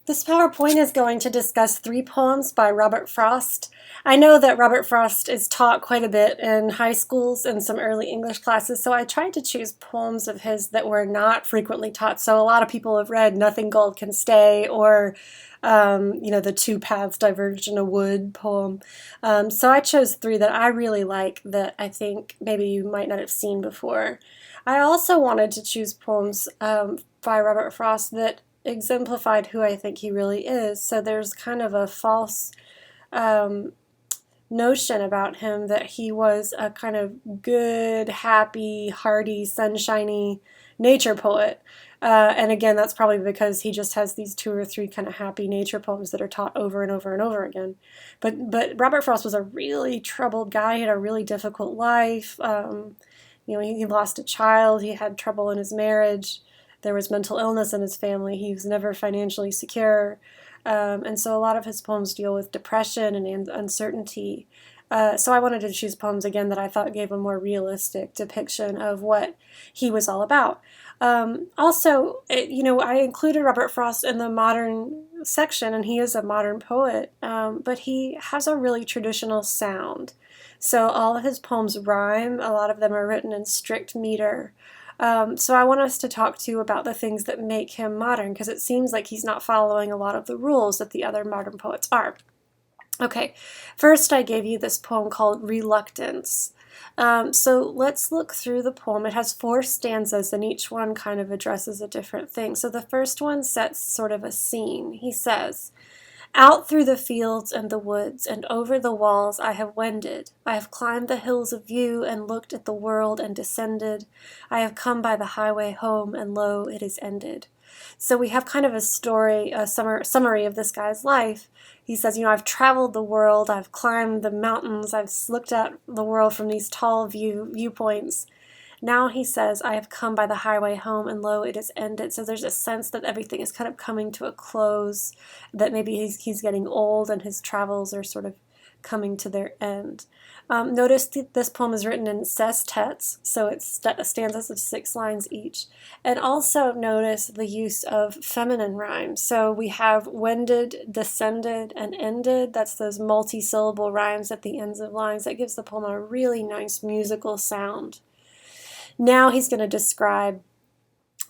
This PowerPoint is going to discuss 3 poems by Robert Frost. I know that Robert Frost is taught quite a bit in high schools and some early English classes, so I tried to choose poems of his that were not frequently taught. So a lot of people have read Nothing Gold Can Stay or the Two Paths Diverge in a Wood poem. So I chose 3 that I really like that I think maybe you might not have seen before. I also wanted to choose poems by Robert Frost that exemplified who I think he really is. So there's kind of a false um, notion about him that he was a kind of good, happy, hearty, sunshiny nature poet. And again, that's probably because he just has these 2 or 3 kind of happy nature poems that are taught over and over and over again. But Robert Frost was a really troubled guy. He had a really difficult life. He lost a child. He had trouble in his marriage. There was mental illness in his family. He was never financially secure. And so a lot of his poems deal with depression and uncertainty. So I wanted to choose poems, again, that I thought gave a more realistic depiction of what he was all about. I included Robert Frost in the modern section, and he is a modern poet, but he has a really traditional sound. So all of his poems rhyme. A lot of them are written in strict meter. So I want us to talk to you about the things that make him modern, because it seems like he's not following a lot of the rules that the other modern poets are. Okay, first I gave you this poem called Reluctance. So let's look through the poem. It has 4 stanzas, and each one kind of addresses a different thing. So the first one sets sort of a scene. He says, "Out through the fields and the woods and over the walls I have wended. I have climbed the hills of view and looked at the world and descended. I have come by the highway home, and lo, it is ended." So we have kind of a story, a summary of this guy's life. He says, I've traveled the world, I've climbed the mountains, I've looked at the world from these tall viewpoints. Now he says, I have come by the highway home, and lo, it is ended. So there's a sense that everything is kind of coming to a close, that maybe he's getting old and his travels are sort of coming to their end. Notice this poem is written in sestets, so it's stanzas of 6 lines each. And also notice the use of feminine rhymes. So we have wended, descended, and ended. That's those multi-syllable rhymes at the ends of lines. That gives the poem a really nice musical sound. Now he's going to describe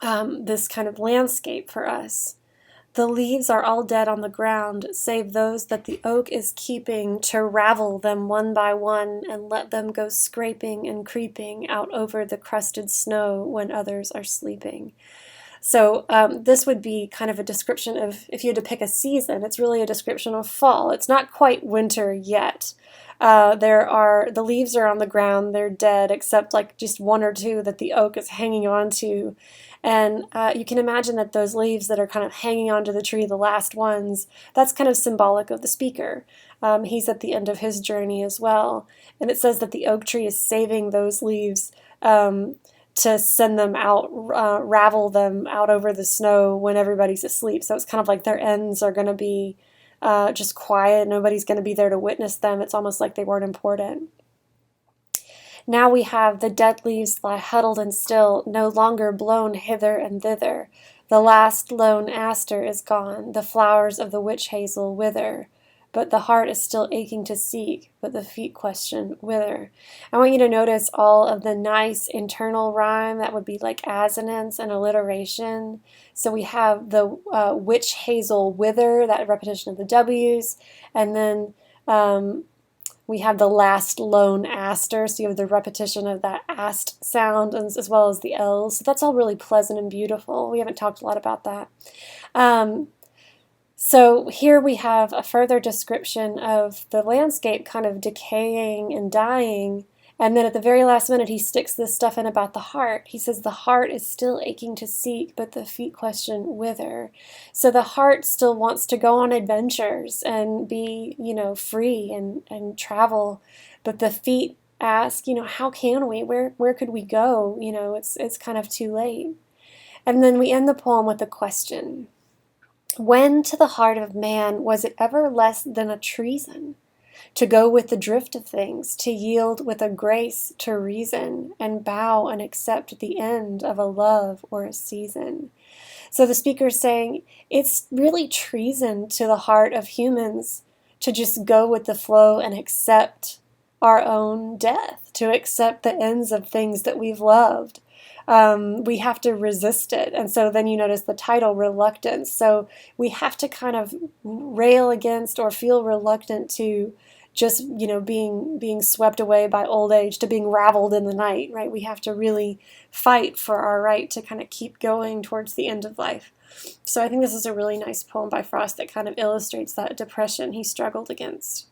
this kind of landscape for us. The leaves are all dead on the ground, save those that the oak is keeping to ravel them one by one and let them go scraping and creeping out over the crusted snow when others are sleeping. So this would be kind of a description of, if you had to pick a season, it's really a description of fall. It's not quite winter yet. The leaves are on the ground, they're dead, except like just 1 or 2 that the oak is hanging on to. And you can imagine that those leaves that are kind of hanging onto the tree, the last ones, that's kind of symbolic of the speaker. He's at the end of his journey as well. And it says that the oak tree is saving those leaves to send them out, ravel them out over the snow when everybody's asleep. So it's kind of like their ends are going to be just quiet. Nobody's going to be there to witness them. It's almost like they weren't important. Now we have the dead leaves lie huddled and still, no longer blown hither and thither. The last lone aster is gone, the flowers of the witch hazel wither. But the heart is still aching to seek, but the feet question whither. I want you to notice all of the nice internal rhyme that would be like assonance and alliteration. So we have the witch hazel wither, that repetition of the W's, and then we have the last lone aster, so you have the repetition of that ast sound as well as the L's. So that's all really pleasant and beautiful. We haven't talked a lot about that. So here we have a further description of the landscape kind of decaying and dying. And then at the very last minute, he sticks this stuff in about the heart. He says the heart is still aching to seek, but the feet question whither. So the heart still wants to go on adventures and be, free and travel. But the feet ask, how can we? Where could we go? It's kind of too late. And then we end the poem with a question. When to the heart of man was it ever less than a treason to go with the drift of things, to yield with a grace to reason, and bow and accept the end of a love or a season? So the speaker is saying it's really treason to the heart of humans to just go with the flow and accept our own death, to accept the ends of things that we've loved. We have to resist it. And so then you notice the title, Reluctance. So we have to kind of rail against or feel reluctant to just, being swept away by old age, to being raveled in the night, right? We have to really fight for our right to kind of keep going towards the end of life. So I think this is a really nice poem by Frost that kind of illustrates that depression he struggled against.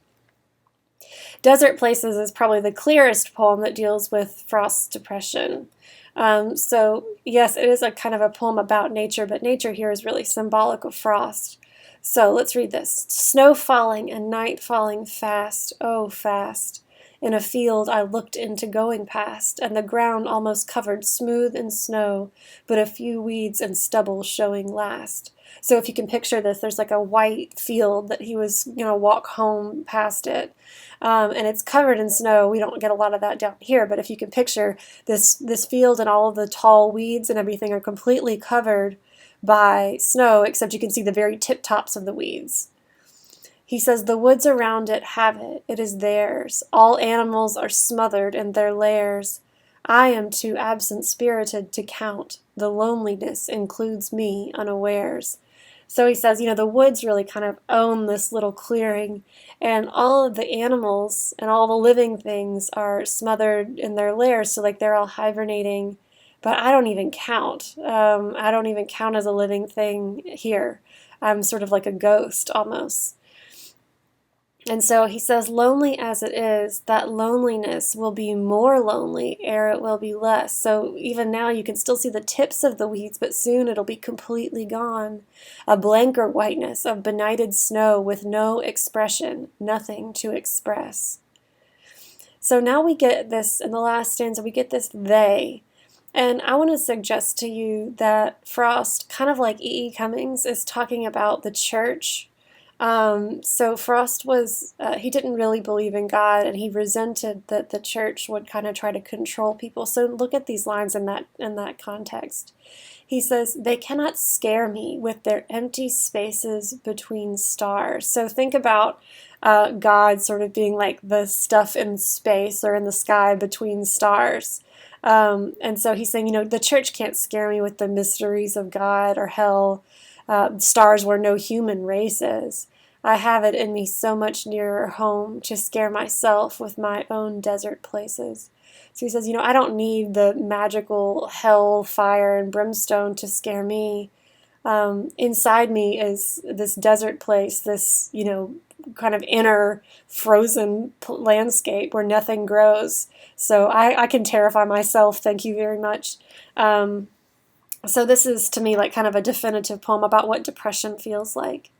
Desert Places is probably the clearest poem that deals with Frost's depression. So yes, it is a kind of a poem about nature, but nature here is really symbolic of Frost. So let's read this. Snow falling and night falling fast, oh fast. In a field I looked into going past, and the ground almost covered smooth in snow, but a few weeds and stubble showing last. So if you can picture this, there's like a white field that he was going to walk home past it. And it's covered in snow. We don't get a lot of that down here, but if you can picture this field and all of the tall weeds and everything are completely covered by snow, except you can see the very tip tops of the weeds. He says, the woods around it have it. It is theirs. All animals are smothered in their lairs. I am too absent-spirited to count. The loneliness includes me unawares. So he says, the woods really kind of own this little clearing, and all of the animals and all the living things are smothered in their lairs, so like they're all hibernating. But I don't even count. I don't even count as a living thing here. I'm sort of like a ghost almost. And so he says, lonely as it is, that loneliness will be more lonely ere it will be less. So even now you can still see the tips of the weeds, but soon it'll be completely gone. A blanker whiteness of benighted snow with no expression, nothing to express. So now we get this, in the last stanza, we get this they. And I want to suggest to you that Frost, kind of like E. E. Cummings, is talking about the church. So Frost he didn't really believe in God, and he resented that the church would kind of try to control people. So look at these lines in that context. He says, they cannot scare me with their empty spaces between stars. So think about God sort of being like the stuff in space or in the sky between stars. And so he's saying, the church can't scare me with the mysteries of God or hell. Stars where no human race is. I have it in me so much nearer home to scare myself with my own desert places. So he says, I don't need the magical hell, fire, and brimstone to scare me. Inside me is this desert place, this, kind of inner frozen landscape where nothing grows. So I can terrify myself, thank you very much. So this is, to me, like kind of a definitive poem about what depression feels like.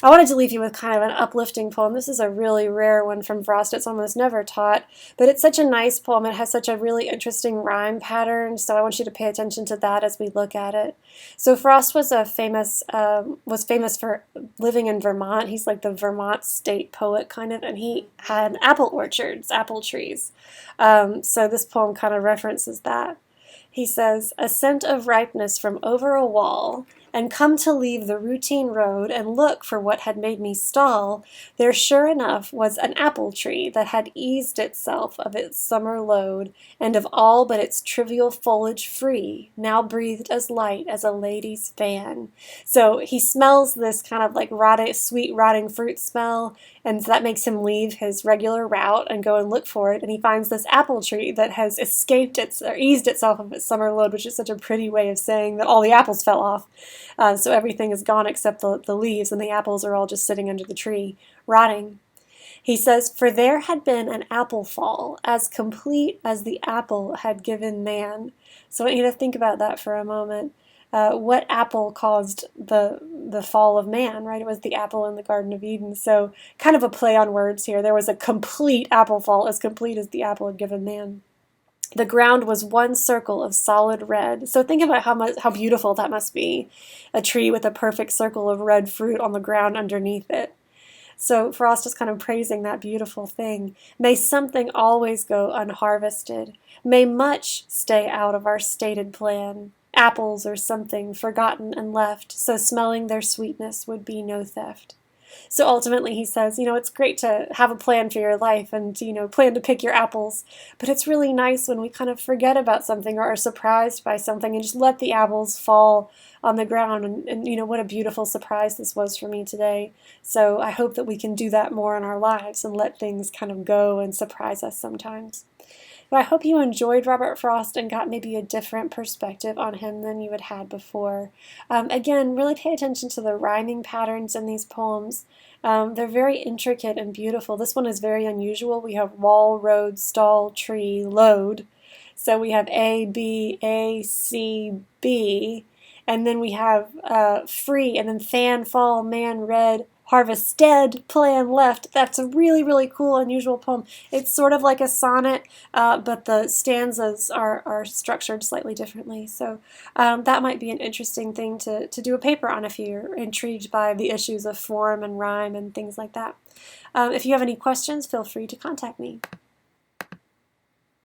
I wanted to leave you with kind of an uplifting poem. This is a really rare one from Frost. It's almost never taught, but it's such a nice poem. It has such a really interesting rhyme pattern, so I want you to pay attention to that as we look at it. So Frost was famous for living in Vermont. He's like the Vermont state poet, kind of, and he had apple orchards, apple trees. So this poem kind of references that. He says, a scent of ripeness from over a wall, and come to leave the routine road and look for what had made me stall, there sure enough was an apple tree that had eased itself of its summer load, and of all but its trivial foliage free, now breathed as light as a lady's fan. So he smells this kind of like sweet rotting fruit smell, and that makes him leave his regular route and go and look for it, and he finds this apple tree that has eased itself of its summer load, which is such a pretty way of saying that all the apples fell off. So everything is gone except the leaves, and the apples are all just sitting under the tree, rotting. He says, for there had been an apple fall, as complete as the apple had given man. So I want you to think about that for a moment. What apple caused the fall of man, right? It was the apple in the Garden of Eden. So kind of a play on words here. There was a complete apple fall, as complete as the apple had given man. The ground was one circle of solid red. So think about how beautiful that must be. A tree with a perfect circle of red fruit on the ground underneath it. So Frost is kind of praising that beautiful thing. May something always go unharvested. May much stay out of our stated plan. apples or something forgotten and left, so smelling their sweetness would be no theft. So ultimately he says, it's great to have a plan for your life and, plan to pick your apples, but it's really nice when we kind of forget about something or are surprised by something and just let the apples fall on the ground. And what a beautiful surprise this was for me today. So I hope that we can do that more in our lives and let things kind of go and surprise us sometimes. But I hope you enjoyed Robert Frost and got maybe a different perspective on him than you had before. Again, really pay attention to the rhyming patterns in these poems. They're very intricate and beautiful. This one is very unusual. We have wall, road, stall, tree, load. So we have A, B, A, C, B. And then we have free, and then fan, fall, man, red, harvested, plan, left. That's a really, really cool, unusual poem. It's sort of like a sonnet, but the stanzas are structured slightly differently. So that might be an interesting thing to do a paper on if you're intrigued by the issues of form and rhyme and things like that. If you have any questions, feel free to contact me.